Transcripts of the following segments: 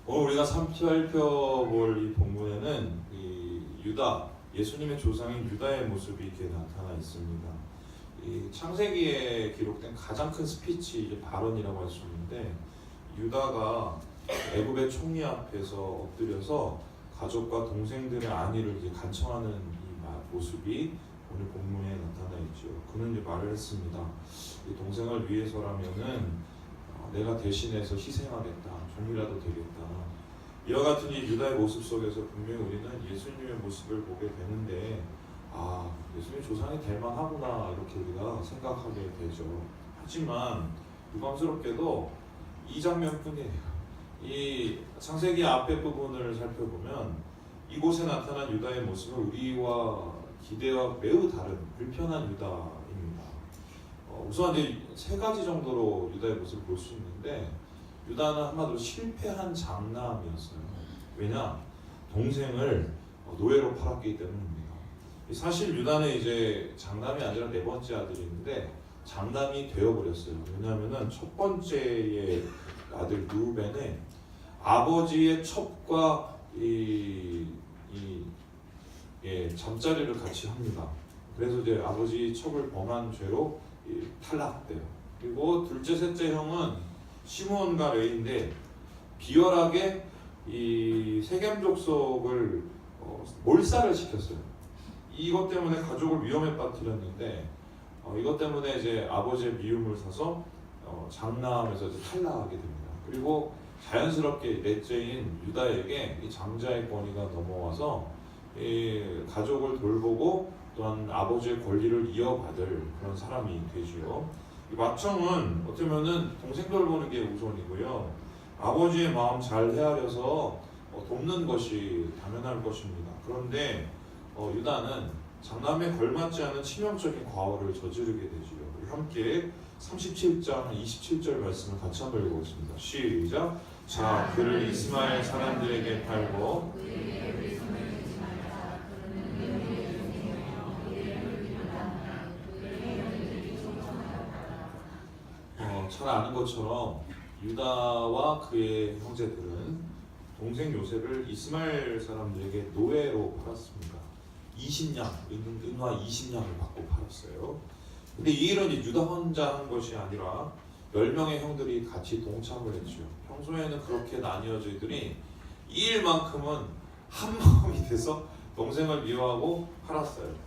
오늘 우리가 살펴볼 이 본문에는 이 유다, 예수님의 조상인 유다의 모습이 이렇게 나타나 있습니다. 이 창세기에 기록된 가장 큰 스피치, 이제 발언이라고 할 수 있는데, 유다가 애굽의 총리 앞에서 엎드려서 가족과 동생들의 안위를 이제 간청하는 이 모습이 오늘 본문에 나타나 있죠. 그는 이제 말을 했습니다. 이 동생을 위해서라면은 내가 대신해서 희생하겠다, 종이라도 되겠다. 이와 같은 이 유다의 모습 속에서 분명히 우리는 예수님의 모습을 보게 되는데, 예수님 조상이 될 만하구나, 이렇게 우리가 생각하게 되죠. 하지만 유감스럽게도 이 장면뿐이에요. 이 창세기 앞에 부분을 살펴보면 이곳에 나타난 유다의 모습은 우리와 기대와 매우 다른 불편한 유다입니다. 우선 이제 세 가지 정도로 유다의 모습을 볼 수 있는데, 유다는 한마디로 실패한 장남이었어요. 왜냐? 동생을 노예로 팔았기 때문입니다. 사실 유다는 이제 장남이 아니라 네 번째 아들인데 장남이 되어버렸어요. 왜냐하면은 첫 번째의 아들 루벤의 아버지의 첩과 잠자리를 같이 합니다. 그래서 이제 아버지 첩을 범한 죄로 탈락돼요. 그리고 둘째, 셋째 형은 시므온과 레위인데 비열하게 이 세겜 족속을 몰살을 시켰어요. 이것 때문에 가족을 위험에 빠뜨렸는데, 이것 때문에 이제 아버지의 미움을 사서 장남에서 이제 탈락하게 됩니다. 그리고 자연스럽게 넷째인 유다에게 이 장자의 권위가 넘어와서 이 가족을 돌보고 또한 아버지의 권리를 이어받을 그런 사람이 되지요. 이 맏형은 어쩌면은 동생 돌보는 게 우선이고요. 아버지의 마음 잘 헤아려서 돕는 것이 당연할 것입니다. 그런데 유다는 장남에 걸맞지 않은 치명적인 과오를 저지르게 되지요. 우리 함께 37장 27절 말씀을 같이 한번 읽어보겠습니다. 시작. 자, 그를 이스마엘 사람들에게 팔고 잘 아는 것처럼 유다와 그의 형제들은 동생 요셉을 이스마엘 사람들에게 노예로 팔았습니다. 20냥, 은화 20냥을 받고 팔았어요. 근데 이 일은 유다 혼자 한 것이 아니라 10명의 형들이 같이 동참을 했죠. 평소에는 그렇게 나뉘어지더니 이 일만큼은 한 마음이 돼서 동생을 미워하고 팔았어요.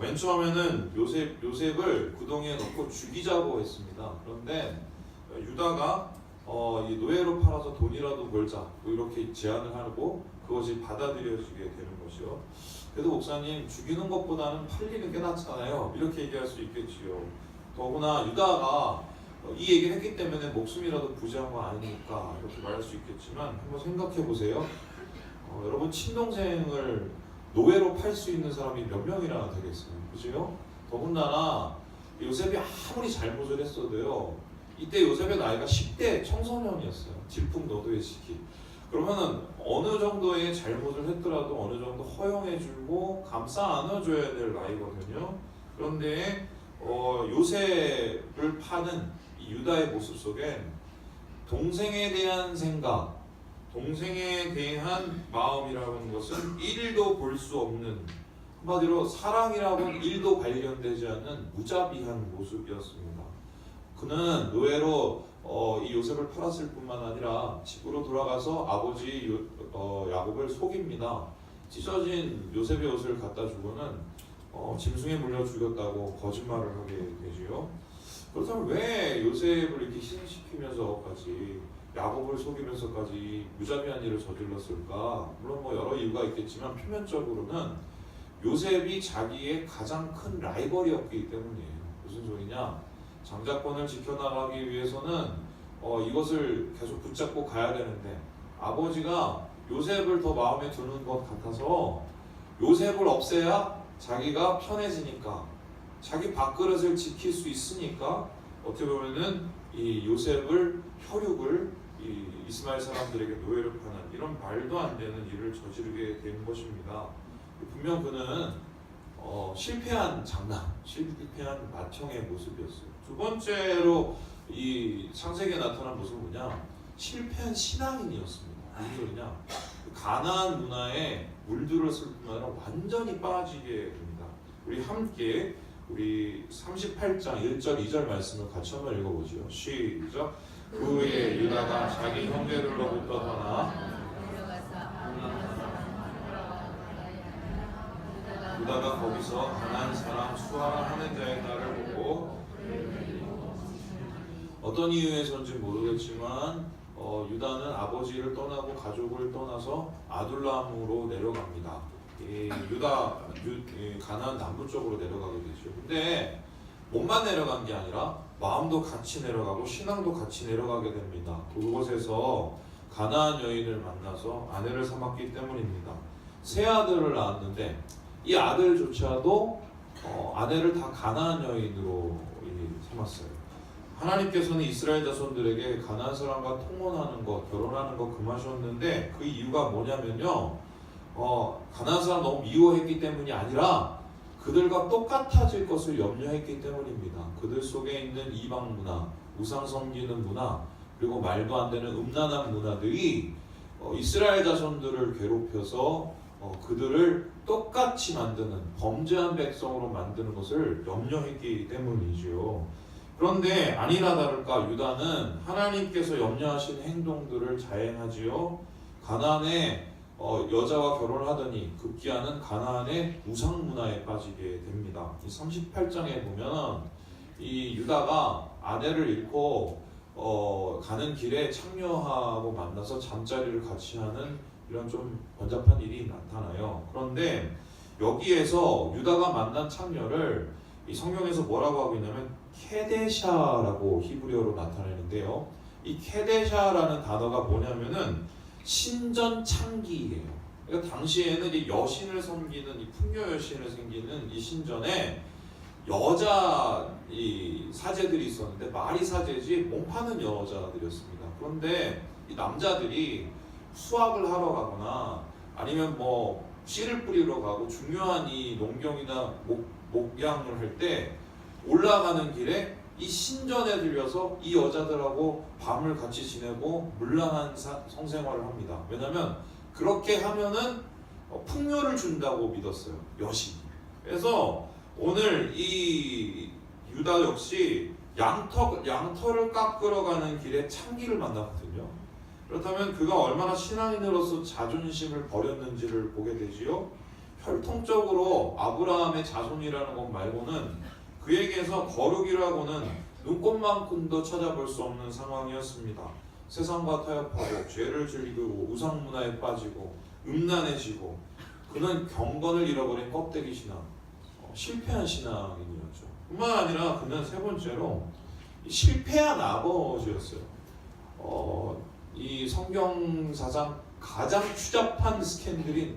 맨 처음에는 요셉을 구덩이에 넣고 죽이자고 했습니다. 그런데 유다가 이 노예로 팔아서 돈이라도 벌자, 이렇게 제안을 하고 그것이 받아들여지게 되는 것이요. 그래도 목사님, 죽이는 것보다는 팔리는 게 낫잖아요, 이렇게 얘기할 수 있겠지요. 더구나 유다가 이 얘기를 했기 때문에 목숨이라도 부지한 거 아니니까 이렇게 말할 수 있겠지만, 한번 생각해 보세요. 여러분, 친동생을 노예로 팔 수 있는 사람이 몇 명이나 되겠어요, 그죠? 더군다나 요셉이 아무리 잘못을 했어도요, 이때 요셉의 나이가 10대 청소년이었어요. 질풍노도의 시기. 그러면은 어느 정도의 잘못을 했더라도 어느 정도 허용해주고 감싸 안아줘야 될 나이거든요. 그런데 요셉을 파는 이 유다의 모습 속엔 동생에 대한 생각, 동생에 대한 마음이라는 것은 1도 볼 수 없는, 한마디로 사랑이라고는 1도 발견되지 않는 무자비한 모습이었습니다. 그는 노예로 이 요셉을 팔았을 뿐만 아니라 집으로 돌아가서 아버지 야곱을 속입니다. 찢어진 요셉의 옷을 갖다 주고는 짐승에 물려 죽였다고 거짓말을 하게 되지요. 그렇다면 왜 요셉을 이렇게 희생시키면서까지 야곱을 속이면서까지 무자비한 일을 저질렀을까? 물론 여러 이유가 있겠지만 표면적으로는 요셉이 자기의 가장 큰 라이벌이었기 때문이에요. 무슨 소리냐? 장자권을 지켜나가기 위해서는 이것을 계속 붙잡고 가야 되는데, 아버지가 요셉을 더 마음에 두는 것 같아서 요셉을 없애야 자기가 편해지니까, 자기 밥그릇을 지킬 수 있으니까 어떻게 보면은 이 요셉을 혈육을 이스마엘 사람들에게 노예를 파는 이런 말도 안 되는 일을 저지르게 된 것입니다. 분명 그는 실패한 장남, 실패한 맏형의 모습이었어요. 두 번째로 이 창세기에 나타난 모습은 뭐냐? 실패한 신앙인이었습니다. 무슨 소리냐? 가나안 문화에 물들었을 뿐 아니라 완전히 빠지게 됩니다. 우리 함께 우리 38장 1절 2절 말씀을 같이 한번 읽어보죠. 시작. 그 후에 유다가 자기 형제들로부터 떠나 유다가 거기서 가나안 사람 수아라 하는 자의 딸을 보고 어떤 이유에서인지 모르겠지만 유다는 아버지를 떠나고 가족을 떠나서 아둘람으로 내려갑니다. 가나안 남부 쪽으로 내려가게 되죠. 근데 몸만 내려간 게 아니라 마음도 같이 내려가고 신앙도 같이 내려가게 됩니다. 그곳에서 가나안 여인을 만나서 아내를 삼았기 때문입니다. 세 아들을 낳았는데 이 아들조차도 아내를 다 가나안 여인으로 삼았어요. 하나님께서는 이스라엘 자손들에게 가나안 사람과 통혼하는 것, 결혼하는 것 금하셨는데 그 이유가 뭐냐면요, 가나안 사람 너무 미워했기 때문이 아니라 그들과 똑같아질 것을 염려했기 때문입니다. 그들 속에 있는 이방 문화, 우상 섬기는 문화, 그리고 말도 안 되는 음란한 문화들이 이스라엘 자손들을 괴롭혀서 그들을 똑같이 만드는 범죄한 백성으로 만드는 것을 염려했기 때문이지요. 그런데 아니나 다를까 유다는 하나님께서 염려하신 행동들을 자행하지요. 가나안에 여자와 결혼을 하더니 급기야는 가나안의 우상 문화에 빠지게 됩니다. 이 38장에 보면 이 유다가 아내를 잃고 가는 길에 창녀하고 만나서 잠자리를 같이 하는 이런 좀 번잡한 일이 나타나요. 그런데 여기에서 유다가 만난 창녀를 이 성경에서 뭐라고 하고 있냐면 케데샤라고 히브리어로 나타내는데요. 이 케데샤라는 단어가 뭐냐면은 신전창기예요. 그러니까 당시에는 이 여신을 섬기는 이 풍요 여신을 섬기는 이 신전에 여자 이 사제들이 있었는데 말이 사제지 몸 파는 여자들이었습니다. 그런데 이 남자들이 수확을 하러 가거나 아니면 뭐 씨를 뿌리러 가고 중요한 이 농경이나 목양을 할 때 올라가는 길에 이 신전에 들려서 이 여자들하고 밤을 같이 지내고 문란한 성생활을 합니다. 왜냐하면 그렇게 하면은 풍요를 준다고 믿었어요, 여신이. 그래서 오늘 이 유다 역시 양털을 깎으러 가는 길에 창기를 만났거든요. 그렇다면 그가 얼마나 신앙인으로서 자존심을 버렸는지를 보게 되지요. 혈통적으로 아브라함의 자손이라는 것 말고는 그에게서 거룩이라고는 눈꽃만큼도 찾아볼 수 없는 상황이었습니다. 세상과 타협하고 죄를 즐기고 우상 문화에 빠지고 음란해지고 그는 경건을 잃어버린 껍데기 신앙, 실패한 신앙인이었죠. 뿐만 아니라 그는 세 번째로 실패한 아버지였어요. 이 성경사상 가장 추잡한 스캔들인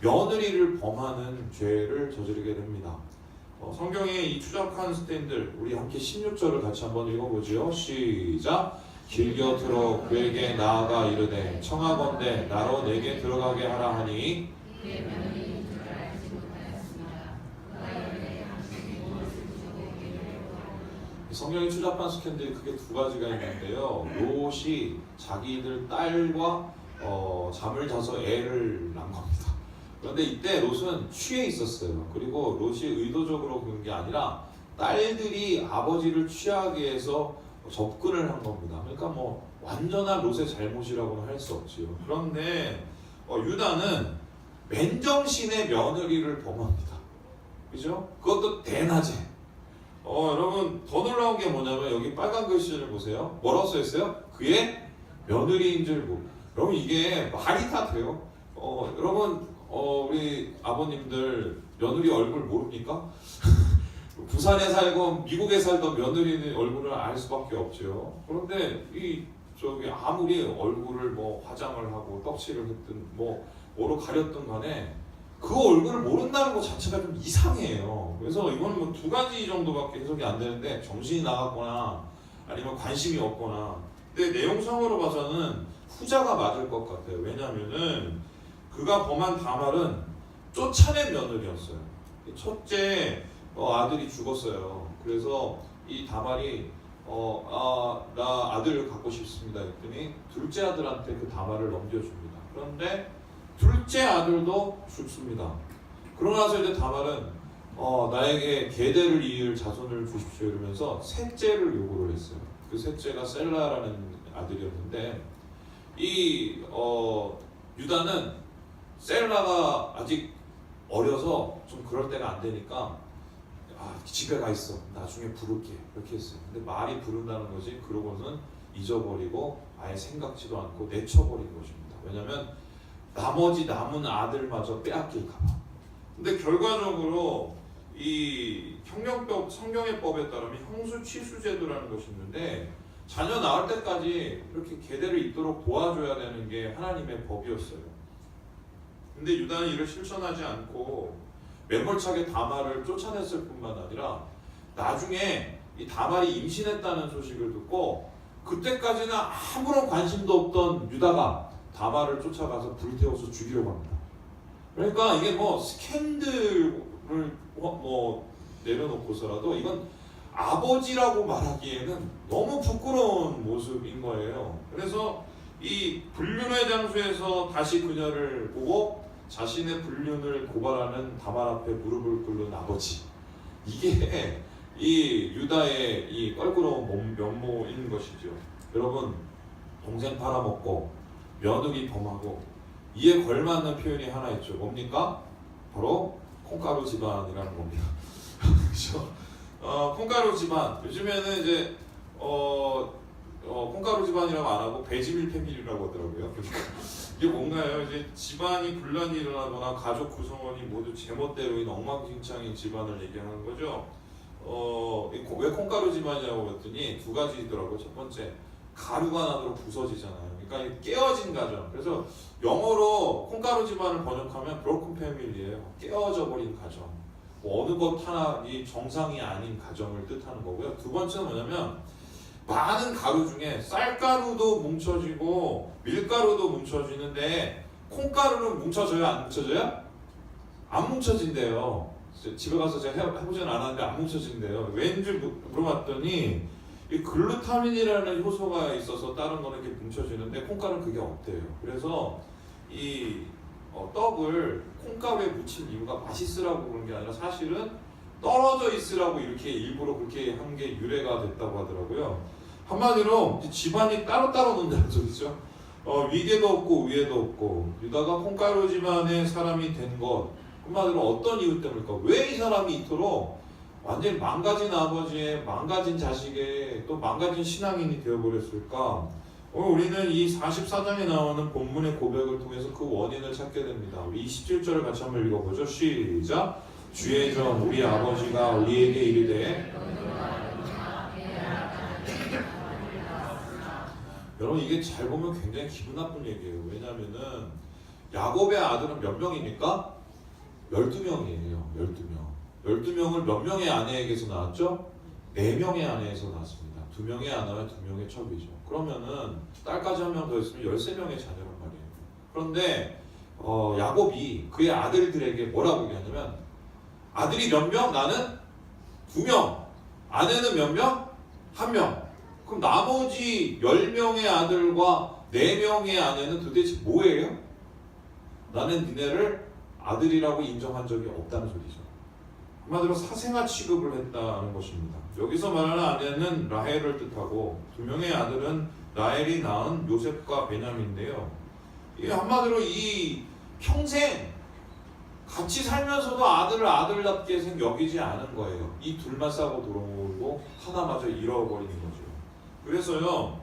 며느리를 범하는 죄를 저지르게 됩니다. 성경의 이 추잡한 스캔들 우리 함께 16절을 같이 한번 읽어보지요. 시작. 길 곁으로 그에게 나아가 이르되 청하건대 나로 내게 들어가게 하라 하니 성경의 추잡한 스캔들이 크게 두 가지가 있는데요. 롯이 자기들 딸과 잠을 자서 애를 낳은 겁니다. 그런데 이때 롯은 취해 있었어요. 그리고 롯이 의도적으로 그런 게 아니라 딸들이 아버지를 취하게 해서 접근을 한 겁니다. 그러니까 뭐 완전한 롯의 잘못이라고는 할 수 없지요. 그런데 유다는 맨정신의 며느리를 범합니다. 그죠? 그것도 대낮에. 여러분 더 놀라운 게 뭐냐면 여기 빨간 글씨를 보세요. 뭐라고 써 있어요? 그의 며느리인 줄 모르고. 여러분 이게 말이 다 돼요? 여러분 우리 아버님들 며느리 얼굴 모릅니까? 부산에 살고 미국에 살던 며느리는 얼굴을 알 수밖에 없죠. 그런데 아무리 얼굴을 뭐 화장을 하고 떡칠을 했든 뭐로 가렸든 간에 그 얼굴을 모른다는 것 자체가 좀 이상해요. 그래서 이거는 뭐 두 가지 정도밖에 해석이 안 되는데 정신이 나갔거나 아니면 관심이 없거나. 근데 내용상으로 봐서는 후자가 맞을 것 같아요. 왜냐면은 그가 범한 다말은 쫓아낸 며느리였어요. 첫째 아들이 죽었어요. 그래서 이 다말이 나 아들 갖고 싶습니다 했더니 둘째 아들한테 그 다말을 넘겨줍니다. 그런데 둘째 아들도 죽습니다. 그러고 나서 이제 다말은 나에게 계대를 이을 자손을 주십시오 이러면서 셋째를 요구를 했어요. 그 셋째가 셀라라는 아들이었는데 이 유다는 셀라가 아직 어려서 좀 그럴 때가 안 되니까 집에 가 있어 나중에 부를게 이렇게 했어요. 근데 말이 부른다는 거지 그러고는 잊어버리고 아예 생각지도 않고 내쳐버린 것입니다. 왜냐하면 나머지 남은 아들마저 빼앗길까 봐. 근데 결과적으로 이 형령법 성경의 법에 따르면 형수 취수 제도라는 것이 있는데 자녀 낳을 때까지 이렇게 계대를 잇도록 도와줘야 되는 게 하나님의 법이었어요. 근데 유다는 이를 실천하지 않고 매몰차게 다말을 쫓아냈을 뿐만 아니라 나중에 이 다말이 임신했다는 소식을 듣고 그때까지는 아무런 관심도 없던 유다가 다말을 쫓아가서 불태워서 죽이려고 합니다. 그러니까 이게 뭐 스캔들을 뭐 내려놓고서라도 이건 아버지라고 말하기에는 너무 부끄러운 모습인 거예요. 그래서 이 불륜의 장소에서 다시 그녀를 보고 자신의 불륜을 고발하는 다말 앞에 무릎을 꿇는 아버지, 이게 이 유다의 이 껄끄러운 면모인 것이죠. 여러분, 동생 팔아먹고 며느리 범하고 이에 걸맞는 표현이 하나 있죠. 뭡니까? 바로 콩가루 집안이라는 겁니다. 그렇죠? 콩가루 집안, 요즘에는 이제 콩가루 집안이라고 안 하고 배지밀 패밀리라고 하더라고요. 이게 뭔가요? 이제 집안이 분란이 일어나거나 가족 구성원이 모두 제멋대로인 엉망진창인 집안을 얘기하는 거죠. 왜 콩가루 집안이라고 했더니 두 가지더라고요. 첫 번째, 가루가 나도록 부서지잖아요. 그러니까 깨어진 가정. 그래서 영어로 콩가루 집안을 번역하면 broken family예요. 깨어져 버린 가정. 뭐 어느 것 하나 이 정상이 아닌 가정을 뜻하는 거고요. 두 번째는 뭐냐면 많은 가루 중에 쌀가루도 뭉쳐지고 밀가루도 뭉쳐지는데 콩가루는 뭉쳐져요? 안 뭉쳐져요? 안 뭉쳐진대요. 집에 가서 제가 해보지는 않았는데 안 뭉쳐진대요. 왠지 물어봤더니 이 글루타민이라는 효소가 있어서 다른 거는 이렇게 뭉쳐지는데 콩가루는 그게 없대요. 그래서 이 떡을 콩가루에 묻힌 이유가 맛있으라고 그런 게 아니라 사실은 떨어져 있으라고 이렇게 일부러 그렇게 한 게 유래가 됐다고 하더라고요. 한마디로 집안이 따로따로 논다는 소리죠. 위계도 없고 위에도 없고 유다가 콩가루 집안의 사람이 된 것, 한마디로 어떤 이유 때문일까? 왜 이 사람이 이토록 완전히 망가진 아버지의 망가진 자식의 또 망가진 신앙인이 되어버렸을까? 오늘 우리는 이 44장에 나오는 본문의 고백을 통해서 그 원인을 찾게 됩니다. 우리 27절을 같이 한번 읽어보죠. 시작! 주의 종 우리 아버지가 우리에게 이르되. 여러분, 이게 잘 보면 굉장히 기분 나쁜 얘기예요. 왜냐하면은 야곱의 아들은 몇 명입니까? 12명이에요. 12명. 12명을 몇 명의 아내에게서 낳았죠? 4명의 아내에서 낳았습니다. 2명의 아내와 2명의 첩이죠. 그러면은 딸까지 한 명 더 있으면 13명의 자녀란 말이에요. 그런데 야곱이 그의 아들들에게 뭐라고 얘기하냐면 아들이 몇 명? 나는 2명. 아내는 몇 명? 1명. 그럼 나머지 10명의 아들과 4명의 아내는 도대체 뭐예요? 나는 니네를 아들이라고 인정한 적이 없다는 소리죠. 한마디로 사생아 취급을 했다는 것입니다. 여기서 말하는 아내는 라헬을 뜻하고 2명의 아들은 라헬이 낳은 요셉과 베냐민인데요. 이 한마디로 이 평생 같이 살면서도 아들을 아들답게 여기지 않은 거예요. 이 둘만 싸고 돌아오고 하나마저 잃어버리는 거죠. 그래서요,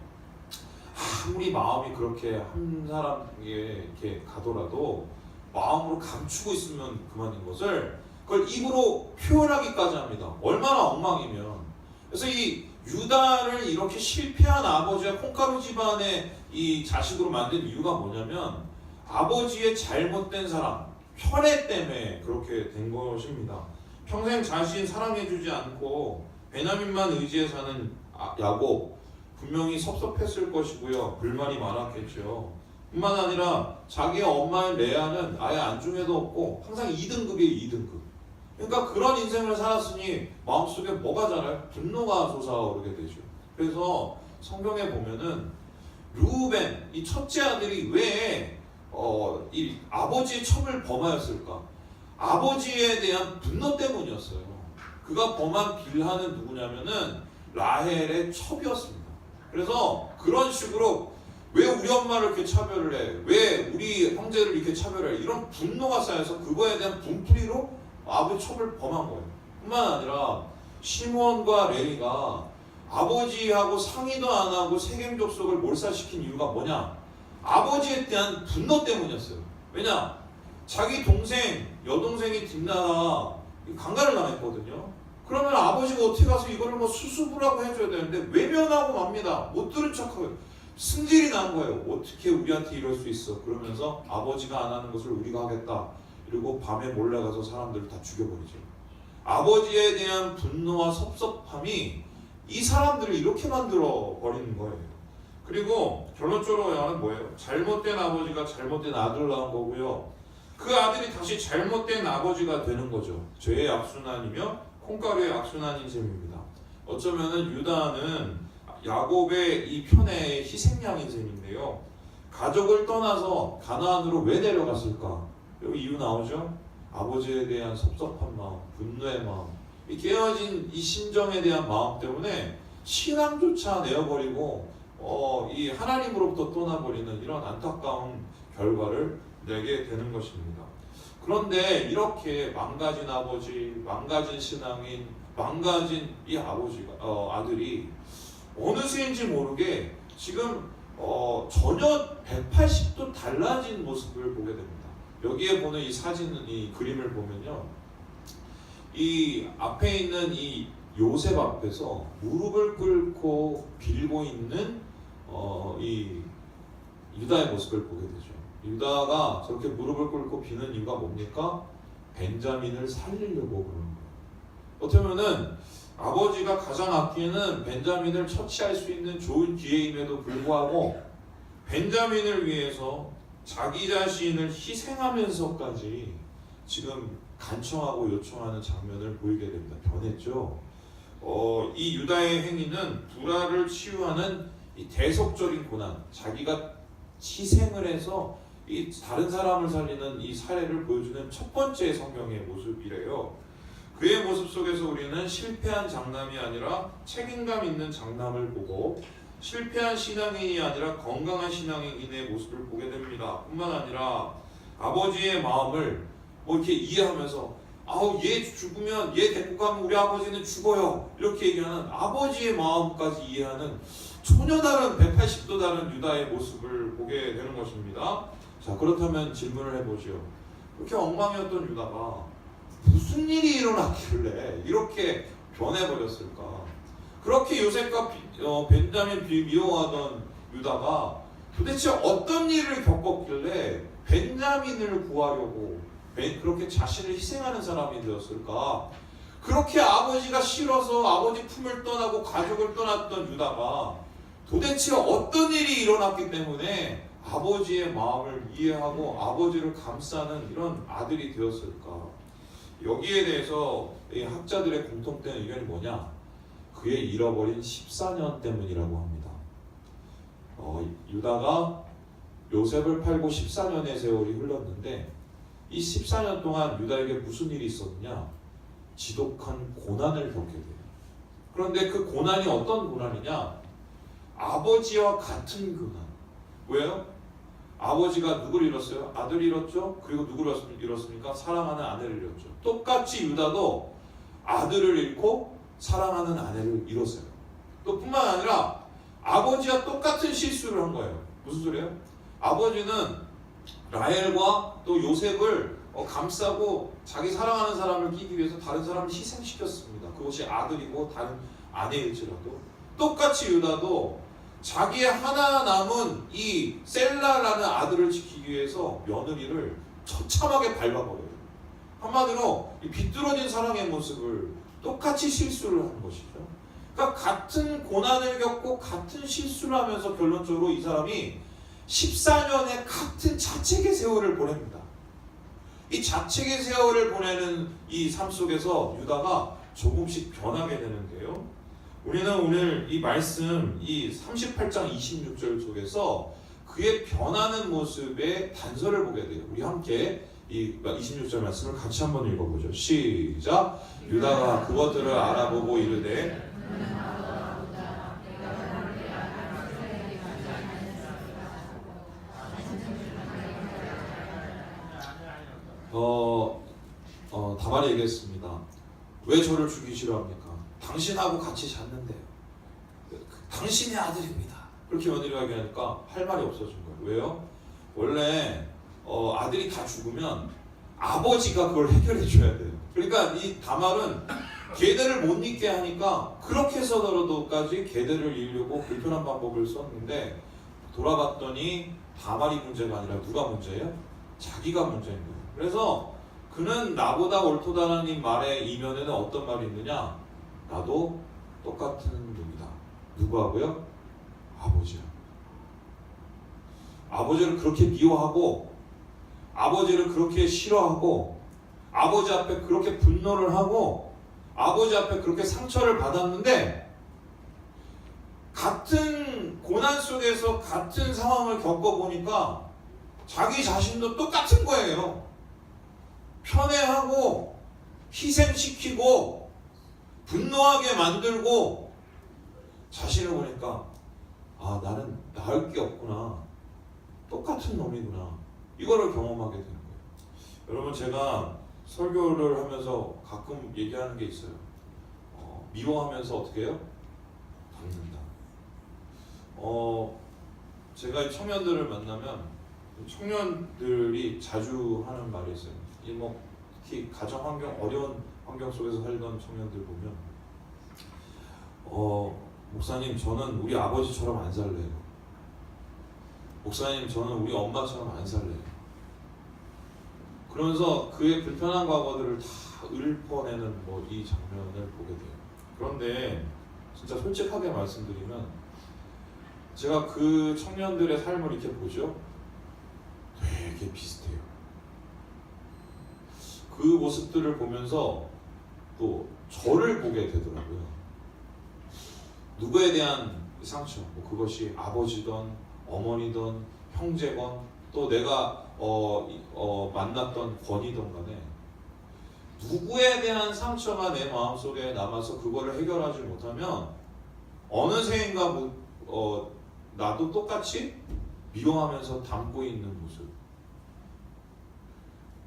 아무리 마음이 그렇게 한 사람에게 이렇게 가더라도 마음으로 감추고 있으면 그만인 것을 그걸 입으로 표현하기까지 합니다. 얼마나 엉망이면. 그래서 이 유다를 이렇게 실패한 아버지와 콩가루 집안의 이 자식으로 만든 이유가 뭐냐면 아버지의 잘못된 사랑, 편애 때문에 그렇게 된 것입니다. 평생 자신 사랑해주지 않고 베냐민만 의지해 사는 야곱, 분명히 섭섭했을 것이고요. 불만이 많았겠죠. 뿐만 아니라 자기의 엄마인 레아는 아예 안중에도 없고 항상 2등급이에요. 2등급. 그러니까 그런 인생을 살았으니 마음속에 뭐가 자라요? 분노가 솟아오르게 되죠. 그래서 성경에 보면은 르우벤 이 첫째 아들이 왜 이 아버지의 첩을 범하였을까? 아버지에 대한 분노 때문이었어요. 그가 범한 빌하는 누구냐면은 라헬의 첩이었습니다. 그래서 그런 식으로 왜 우리 엄마를 이렇게 차별을 해? 왜 우리 형제를 이렇게 차별해? 이런 분노가 쌓여서 그거에 대한 분풀이로 아버지 첩을 범한 거예요. 뿐만 아니라 시므온과 레위가 아버지하고 상의도 안 하고 세겜 족속을 몰살시킨 이유가 뭐냐? 아버지에 대한 분노 때문이었어요. 왜냐? 자기 동생, 여동생이 뒷나라 강간을 당했거든요. 그러면 아버지가 어떻게 가서 이거를 뭐 수습을 하고 해줘야 되는데 외면하고 맙니다. 못 들은 척하고 승질이 난 거예요. 어떻게 우리한테 이럴 수 있어? 그러면서 아버지가 안 하는 것을 우리가 하겠다. 그리고 밤에 몰래 가서 사람들을 다 죽여버리죠. 아버지에 대한 분노와 섭섭함이 이 사람들을 이렇게 만들어 버리는 거예요. 그리고 결론적으로 말하면 뭐예요? 잘못된 아버지가 잘못된 아들을 낳은 거고요. 그 아들이 다시 잘못된 아버지가 되는 거죠. 죄의 악순환이며 콩가루의 악순환인 셈입니다. 어쩌면은 유다는 야곱의 이 편의 희생양인 셈인데요. 가족을 떠나서 가나안으로 왜 내려갔을까? 여기 이유 나오죠? 아버지에 대한 섭섭한 마음, 분노의 마음, 이 깨어진 이 심정에 대한 마음 때문에 신앙조차 내어버리고 이 하나님으로부터 떠나버리는 이런 안타까운 결과를 내게 되는 것입니다. 그런데 이렇게 망가진 아버지, 망가진 신앙인, 망가진 이 아들이 어느새인지 모르게 지금 전혀 180도 달라진 모습을 보게 됩니다. 여기에 보는 이 사진은, 이 그림을 보면요, 이 앞에 있는 이 요셉 앞에서 무릎을 꿇고 빌고 있는 이 유다의 모습을 보게 되죠. 유다가 저렇게 무릎을 꿇고 비는 이유가 뭡니까? 벤자민을 살리려고 그러는 거예요. 어쩌면은 아버지가 가장 아끼는 벤자민을 처치할 수 있는 좋은 기회임에도 불구하고 벤자민을 위해서 자기 자신을 희생하면서까지 지금 간청하고 요청하는 장면을 보이게 됩니다. 변했죠. 이 유다의 행위는 불화를 치유하는 이 대속적인 고난, 자기가 희생을 해서 이 다른 사람을 살리는 이 사례를 보여주는 첫 번째 성경의 모습이래요. 그의 모습 속에서 우리는 실패한 장남이 아니라 책임감 있는 장남을 보고 실패한 신앙인이 아니라 건강한 신앙인의 모습을 보게 됩니다. 뿐만 아니라 아버지의 마음을 이렇게 이해하면서 얘 죽으면, 얘 데리고 가면 우리 아버지는 죽어요, 이렇게 얘기하는 아버지의 마음까지 이해하는 전혀 다른 180도 다른 유다의 모습을 보게 되는 것입니다. 자, 그렇다면 질문을 해보죠. 그렇게 엉망이었던 유다가 무슨 일이 일어났길래 이렇게 변해버렸을까? 그렇게 요셉과 벤자민 미워하던 유다가 도대체 어떤 일을 겪었길래 벤자민을 구하려고 그렇게 자신을 희생하는 사람이 되었을까? 그렇게 아버지가 싫어서 아버지 품을 떠나고 가족을 떠났던 유다가 도대체 어떤 일이 일어났기 때문에 아버지의 마음을 이해하고 아버지를 감싸는 이런 아들이 되었을까? 여기에 대해서 이 학자들의 공통된 의견이 뭐냐? 그의 잃어버린 14년 때문이라고 합니다. 유다가 요셉을 팔고 14년의 세월이 흘렀는데 이 14년 동안 유다에게 무슨 일이 있었느냐? 지독한 고난을 겪게 돼요. 그런데 그 고난이 어떤 고난이냐? 아버지와 같은 고난. 왜요? 아버지가 누구를 잃었어요? 아들을 잃었죠? 그리고 누구를 잃었습니까? 사랑하는 아내를 잃었죠. 똑같이 유다도 아들을 잃고 사랑하는 아내를 잃었어요. 또 뿐만 아니라 아버지와 똑같은 실수를 한 거예요. 무슨 소리예요? 아버지는 라헬과 또 요셉을 감싸고 자기 사랑하는 사람을 끼기 위해서 다른 사람을 희생시켰습니다. 그것이 아들이고 다른 아내일지라도. 똑같이 유다도 자기의 하나 남은 이 셀라라는 아들을 지키기 위해서 며느리를 처참하게 밟아버려요. 한마디로 이 비뚤어진 사랑의 모습을 똑같이 실수를 한 것이죠. 그러니까 같은 고난을 겪고 같은 실수를 하면서 결론적으로 이 사람이 14년의 같은 자책의 세월을 보냅니다. 이 자책의 세월을 보내는 이 삶 속에서 유다가 조금씩 변하게 되는데요. 우리는 오늘 이 말씀, 이 38장 26절 속에서 그의 변하는 모습의 단서를 보게 돼요. 우리 함께 이 26절 말씀을 같이 한번 읽어보죠. 시작. 유다가 그것들을 알아보고 이르되 다말이 얘기했습니다. 왜 저를 죽이시려 합니까? 당신하고 같이 잤는데요. 당신의 아들입니다. 그렇게 며느리가 얘기하니까 할 말이 없어진 거예요. 왜요? 원래 아들이 다 죽으면 아버지가 그걸 해결해 줘야 돼요. 그러니까 이 다말은 계대를 못 잇게 하니까 그렇게 해서라도까지 계대를 잇려고 불편한 방법을 썼는데 돌아봤더니 다말이 문제가 아니라 누가 문제예요? 자기가 문제인 거예요. 그래서 그는 나보다 옳도다라는 말의 이면에는 어떤 말이 있느냐? 나도 똑같은 놈이다. 누구하고요? 아버지야. 아버지를 그렇게 미워하고 아버지를 그렇게 싫어하고 아버지 앞에 그렇게 분노를 하고 아버지 앞에 그렇게 상처를 받았는데 같은 고난 속에서 같은 상황을 겪어보니까 자기 자신도 똑같은 거예요. 편애하고 희생시키고 분노하게 만들고 자신을 보니까 아, 나는 나을 게 없구나. 똑같은 놈이구나. 이거를 경험하게 되는 거예요. 여러분, 제가 설교를 하면서 가끔 얘기하는 게 있어요. 미워하면서 어떻게 해요? 닮는다. 제가 청년들을 만나면 청년들이 자주 하는 말이 있어요. 특히 가정 환경, 어려운 환경 속에서 살던 청년들 보면 목사님, 저는 우리 아버지처럼 안 살래요. 목사님, 저는 우리 엄마처럼 안 살래요. 그러면서 그의 불편한 과거들을 다 읊어내는 이 장면을 보게 돼요. 그런데 진짜 솔직하게 말씀드리면 제가 그 청년들의 삶을 이렇게 보죠. 되게 비슷해요. 그 모습들을 보면서 또 저를 보게 되더라고요. 누구에 대한 상처, 그것이 아버지든 어머니든 형제건 또 내가 만났던 권이든 간에 누구에 대한 상처가 내 마음속에 남아서 그거를 해결하지 못하면 어느새인가 나도 똑같이 미워하면서 담고 있는 모습,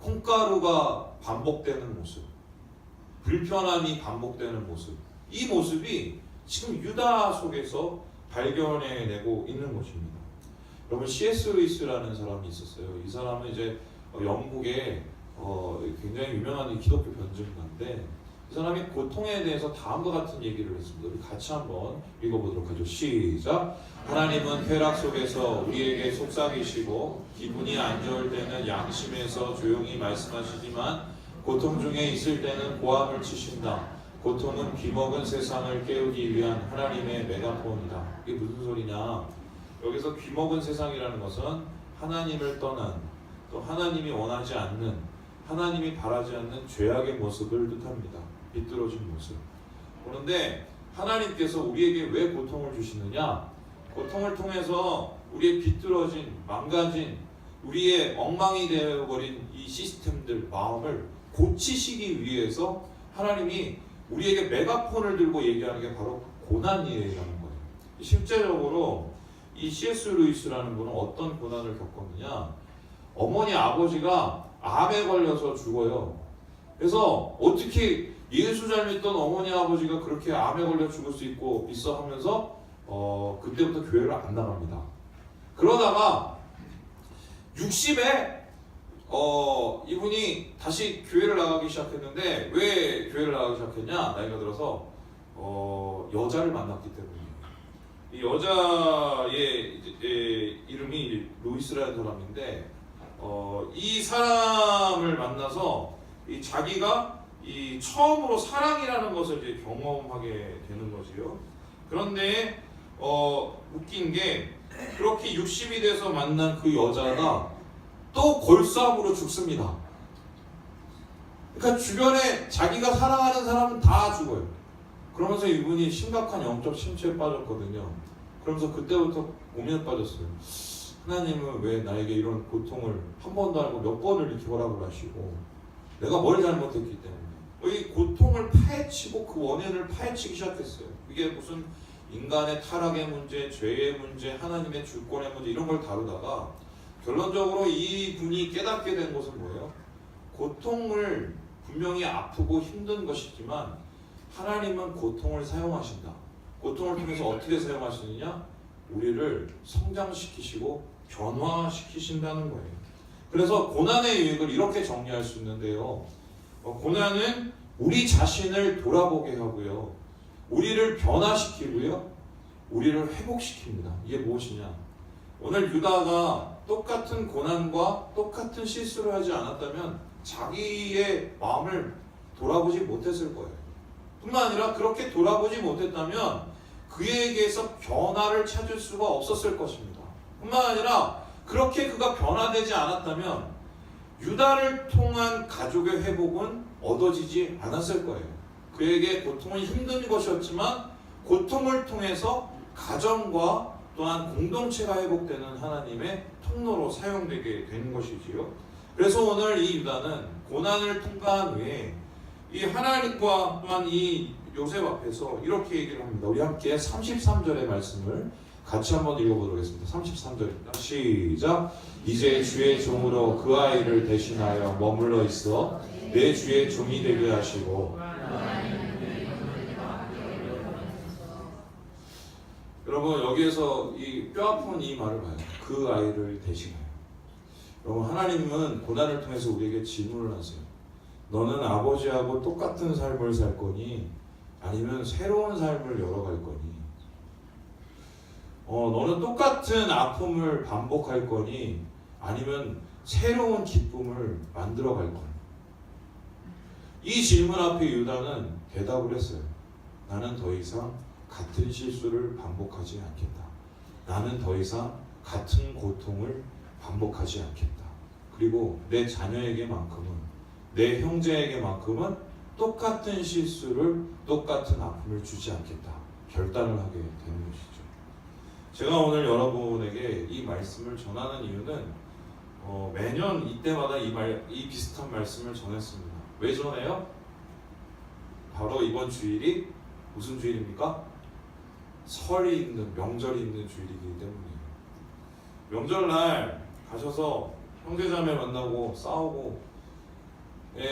콩가루가 반복되는 모습, 불편함이 반복되는 모습, 이 모습이 지금 유다 속에서 발견해내고 있는 것입니다. 여러분, C.S. 루이스라는 사람이 있었어요. 이 사람은 이제 영국의 굉장히 유명한 기독교 변증가인데 이 사람이 고통에 대해서 다음과 같은 얘기를 했습니다. 우리 같이 한번 읽어보도록 하죠. 시작. 하나님은 쾌락 속에서 우리에게 속삭이시고 기분이 안 좋을 때는 양심에서 조용히 말씀하시지만 고통 중에 있을 때는 고함을 치신다. 고통은 귀먹은 세상을 깨우기 위한 하나님의 메가폰이다. 이게 무슨 소리냐? 여기서 귀먹은 세상이라는 것은 하나님을 떠난, 또 하나님이 원하지 않는, 하나님이 바라지 않는 죄악의 모습을 뜻합니다. 비뚤어진 모습. 그런데 하나님께서 우리에게 왜 고통을 주시느냐? 고통을 통해서 우리의 비뚤어진, 망가진, 우리의 엉망이 되어버린 이 시스템들, 마음을 고치시기 위해서 하나님이 우리에게 메가폰을 들고 얘기하는 게 바로 고난이라는 거예요. 실제적으로 이 C.S. 루이스라는 분은 어떤 고난을 겪었느냐? 어머니 아버지가 암에 걸려서 죽어요. 그래서 어떻게 예수 잘 믿던 어머니 아버지가 그렇게 암에 걸려 죽을 수 있어 하면서 그때부터 교회를 안 나갑니다. 그러다가 60에 이분이 다시 교회를 나가기 시작했는데 왜 교회를 나가기 시작했냐? 나이가 들어서 여자를 만났기 때문이에요. 이 여자의 이름이 루이스라는 사람인데 이 사람을 만나서 자기가 처음으로 사랑이라는 것을 이제 경험하게 되는 거지요. 그런데 웃긴 게 그렇게 60이 돼서 만난 그 여자가 또 골싸움으로 죽습니다. 그러니까 주변에 자기가 사랑하는 사람은 다 죽어요. 그러면서 이분이 심각한 영적 침체에 빠졌거든요. 그러면서 그때부터 고민에 빠졌어요. 하나님은 왜 나에게 이런 고통을 한 번도 아니고 몇 번을 이렇게 허락을 하시고 내가 뭘 잘못했기 때문에 이 고통을 파헤치고 그 원인을 파헤치기 시작했어요. 이게 무슨 인간의 타락의 문제, 죄의 문제, 하나님의 주권의 문제 이런 걸 다루다가 결론적으로 이 분이 깨닫게 된 것은 뭐예요? 고통을 분명히 아프고 힘든 것이지만 하나님은 고통을 사용하신다. 고통을 통해서 어떻게 사용하시느냐? 우리를 성장시키시고 변화시키신다는 거예요. 그래서 고난의 유익을 이렇게 정리할 수 있는데요. 고난은 우리 자신을 돌아보게 하고요. 우리를 변화시키고요. 우리를 회복시킵니다. 이게 무엇이냐? 오늘 유다가 똑같은 고난과 똑같은 실수를 하지 않았다면 자기의 마음을 돌아보지 못했을 거예요. 뿐만 아니라 그렇게 돌아보지 못했다면 그에게서 변화를 찾을 수가 없었을 것입니다. 뿐만 아니라 그렇게 그가 변화되지 않았다면 유다를 통한 가족의 회복은 얻어지지 않았을 거예요. 그에게 고통은 힘든 것이었지만 고통을 통해서 가정과 또한 공동체가 회복되는 하나님의 통로로 사용되게 된 것이지요. 그래서 오늘 이 유다는 고난을 통과한 후에 이 하나님과 또한 이 요셉 앞에서 이렇게 얘기를 합니다. 우리 함께 33절의 말씀을 같이 한번 읽어보도록 하겠습니다. 33절입니다. 시작. 이제 주의 종으로 그 아이를 대신하여 머물러 있어 내 주의 종이 되게 하시고. 여러분 여기에서 이 뼈아픈 이 말을 봐요. 그 아이를 대신하여. 여러분 하나님은 고난을 통해서 우리에게 질문을 하세요. 너는 아버지하고 똑같은 삶을 살 거니 아니면 새로운 삶을 열어갈 거니? 너는 똑같은 아픔을 반복할 거니 아니면 새로운 기쁨을 만들어 갈 거니? 이 질문 앞에 유다는 대답을 했어요. 나는 더 이상 같은 실수를 반복하지 않겠다. 나는 더 이상 같은 고통을 반복하지 않겠다. 그리고 내 자녀에게만큼은, 내 형제에게만큼은 똑같은 실수를, 똑같은 아픔을 주지 않겠다. 결단을 하게 되는 것이죠. 제가 오늘 여러분에게 이 말씀을 전하는 이유는 매년 이때마다 이 비슷한 말씀을 전했습니다. 왜 전해요? 바로 이번 주일이 무슨 주일입니까? 설이 있는, 명절이 있는 주일이기 때문이에요. 명절날 가셔서 형제자매 만나고 싸우고,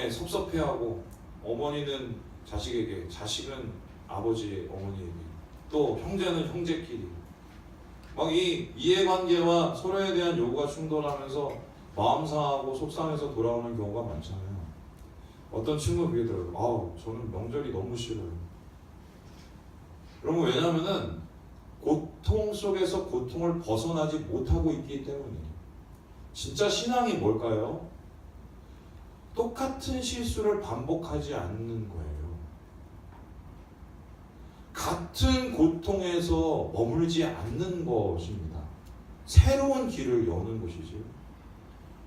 섭섭해하고, 어머니는 자식에게, 자식은 아버지의 어머니에게, 또 형제는 형제끼리 막 이 이해관계와 서로에 대한 요구가 충돌하면서 마음 상하고 속상해서 돌아오는 경우가 많잖아요. 어떤 친구는 그게 들어요. 저는 명절이 너무 싫어요. 그런 거 왜냐면은 고통 속에서 고통을 벗어나지 못하고 있기 때문이에요. 진짜 신앙이 뭘까요? 똑같은 실수를 반복하지 않는 거예요. 같은 고통에서 머물지 않는 것입니다. 새로운 길을 여는 것이죠.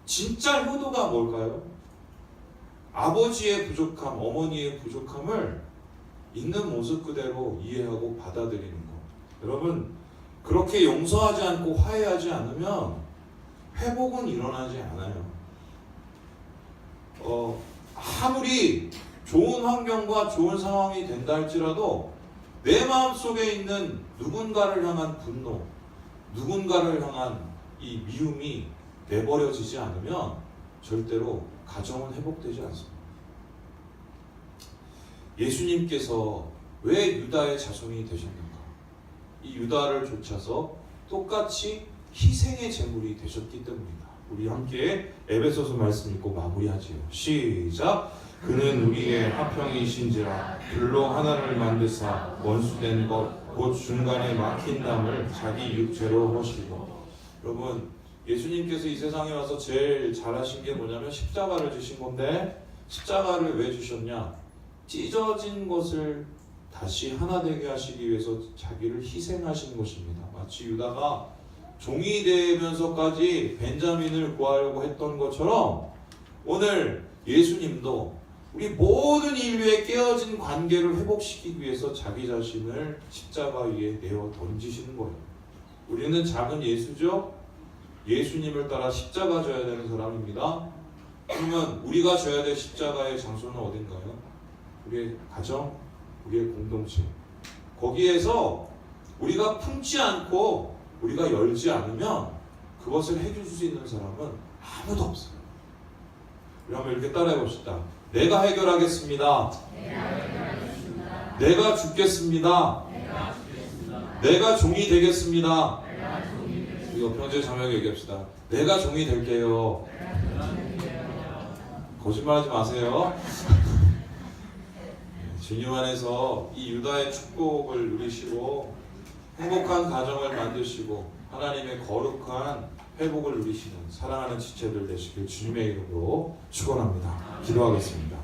진짜 효도가 뭘까요? 아버지의 부족함, 어머니의 부족함을 있는 모습 그대로 이해하고 받아들이는 것. 여러분, 그렇게 용서하지 않고 화해하지 않으면 회복은 일어나지 않아요. 아무리 좋은 환경과 좋은 상황이 된다 할지라도 내 마음속에 있는 누군가를 향한 분노, 누군가를 향한 이 미움이 내버려지지 않으면 절대로 가정은 회복되지 않습니다. 예수님께서 왜 유다의 자손이 되셨는가? 이 유다를 좇아서 똑같이 희생의 제물이 되셨기 때문입니다. 우리 함께 에베소서 말씀 읽고 마무리하지요. 시작. 그는 우리의 화평이신지라 불로 하나를 만드사 원수된 것 곧 중간에 막힌 담을 자기 육체로 하시고. 여러분, 예수님께서 이 세상에 와서 제일 잘하신 게 뭐냐면 십자가를 주신 건데, 십자가를 왜 주셨냐? 찢어진 것을 다시 하나 되게 하시기 위해서 자기를 희생하신 것입니다. 마치 유다가 종이 되면서까지 벤자민을 구하려고 했던 것처럼 오늘 예수님도 우리 모든 인류의 깨어진 관계를 회복시키기 위해서 자기 자신을 십자가 위에 내어 던지시는 거예요. 우리는 작은 예수죠? 예수님을 따라 십자가 져야 되는 사람입니다. 그러면 우리가 져야 될 십자가의 장소는 어딘가요? 우리의 가정, 우리의 공동체. 거기에서 우리가 품지 않고 우리가 열지 않으면 그것을 해줄 수 있는 사람은 아무도 없어요. 우리 한번 이렇게 따라해 봅시다. 내가 해결하겠습니다. 내가 죽겠습니다. 내가 종이 되겠습니다. 우리 옆에 형제 자매에게 얘기합시다. 내가 종이 될게요. 거짓말하지 마세요. 주님 안에서 이 유다의 축복을 누리시고 행복한 가정을 만드시고 하나님의 거룩한 회복을 누리시는 사랑하는 지체들 되시길 주님의 이름으로 축원합니다. 기도하겠습니다.